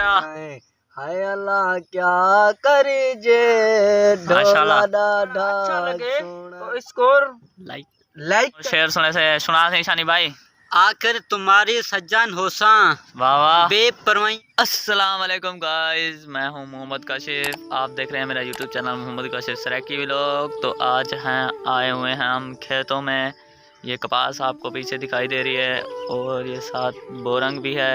चाचा। हाय अल्लाह क्या करीजे माशाल्लाह। अच्छा लगे तो स्कोर लाइक शेर सुने से सुना से ईशानी भाई। आखिर तुम्हारी सज्जन होसा वाह वाह। बेपरवाही। अस्सलाम वालेकुम गाइस, मैं हूं मोहम्मद काशिफ। आप देख रहे हैं मेरा YouTube channel Mohammad Kashif Saraki vlog. तो आज आए हुए हैं हम खेतों में। ये कपास आपको पीछे दिखाई दे रही है और ये साथ बोरंग भी है।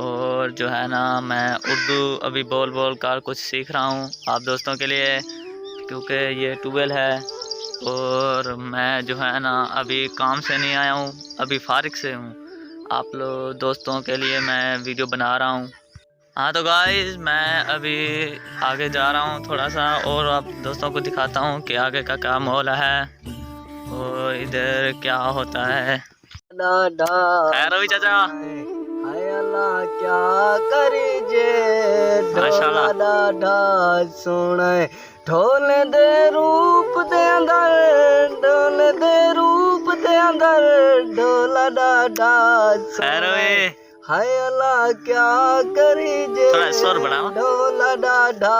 और जो है ना, मैं उर्दू अभी बोल बोल कर कुछ सीख रहा हूँ आप दोस्तों के लिए, क्योंकि ये ट्यूबवेल है और मैं जो है ना अभी काम से नहीं आया हूँ, अभी फारिग से हूँ। आप लोग दोस्तों के लिए मैं वीडियो बना रहा हूँ। हाँ तो गाइस, मैं अभी आगे जा रहा हूँ थोड़ा सा और आप दोस्तों को दिखाता हूँ कि आगे का क्या माहौल है और इधर क्या होता है। खैर हो चाचा। हाय अल्लाह क्या करीजे माशाल्लाह। ढोला सोना ढोल दे रूप दे अंदर ढोल दे रूप दे अंदर ढोला डाडा खैर हुए। हाय अल्लाह क्या करीजे थोड़ा शोर बढ़ाओ। ढोला डाडा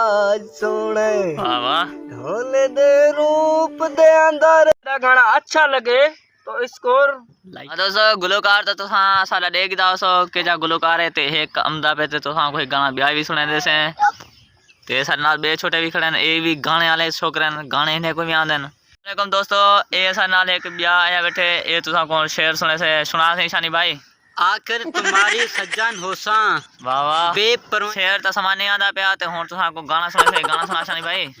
सोने वाह वाह। ढोल दे रूप दे अंदर। गाना अच्छा लगे तो स्कोर दोस्तों गुलकार तो तुसां साला देख दाओ सो के जा गुलकार है ते एक अमदा पे ते तुसां कोई गाना ब्याह भी सुने दे से ते सारे नाल बे छोटे भी खड़े ने, ए भी गाने वाले छोकरे ने, गाने इन्हें को भी आंदे न। वालेकुम दोस्तों, ए सारे नाल एक ब्याह आया बैठे। ए तुसां को शेर सुने से सुना से ईशानी भाई। आखिर तुम्हारी सज्जन होसा वाह वाह। बेपरवाही। शेर तो समान नहीं आंदा पे ते हुन तुसां को गाना सुने से गाना सुना ईशानी भाई।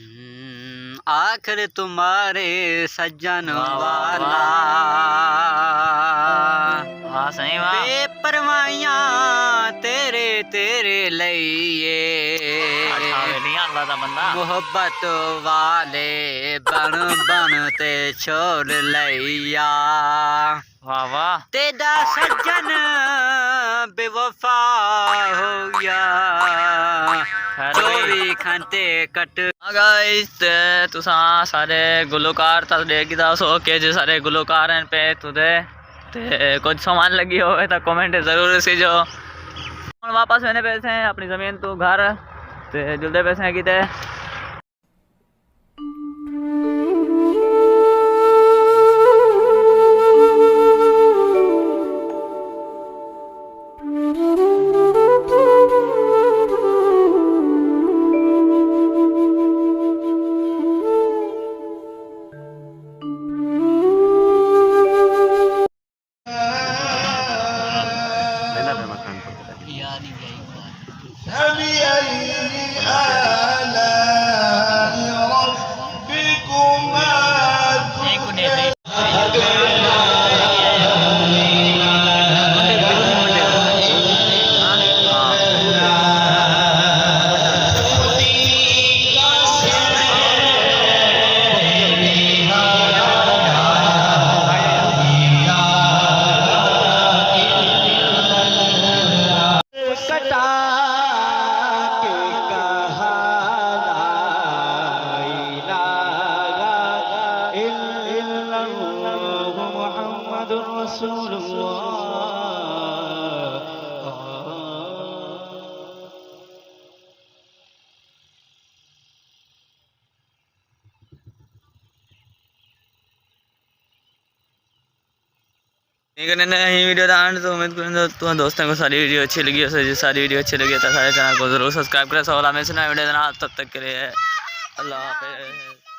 आखिर तुम्हारे सज्जन वाला वाह सही वाह। बेपरवाहियां तेरे तेरे लिए अल्लाह दा बंदा मोहब्बत वाले बन बन ते छोड़ लिया। वाह वाह। तेरा सज्जन बेवफा हो गया 24 घंटे कट। गाइस तुसां सारे गुलकार तो देख दा सो के जे सारे गुलकार हैं पे तुदे ते कुछ सामान लगी हो तो कमेंट जरूर सीजो। हम वापस मैंने पैसे हैं अपनी ज़मीन तो घर ते जुलदे पैसे हैं किते। वीडियो तो उम्मीद करूँगा तुम्हारे दोस्तों को सारी वीडियो अच्छी लगी हो। सारी वीडियो अच्छी लगी तो सारे चैनल को जरूर सब्सक्राइब करें। सवाल हमें सुना वीडियो तब तक के लिए अल्लाह हाफ़िज़।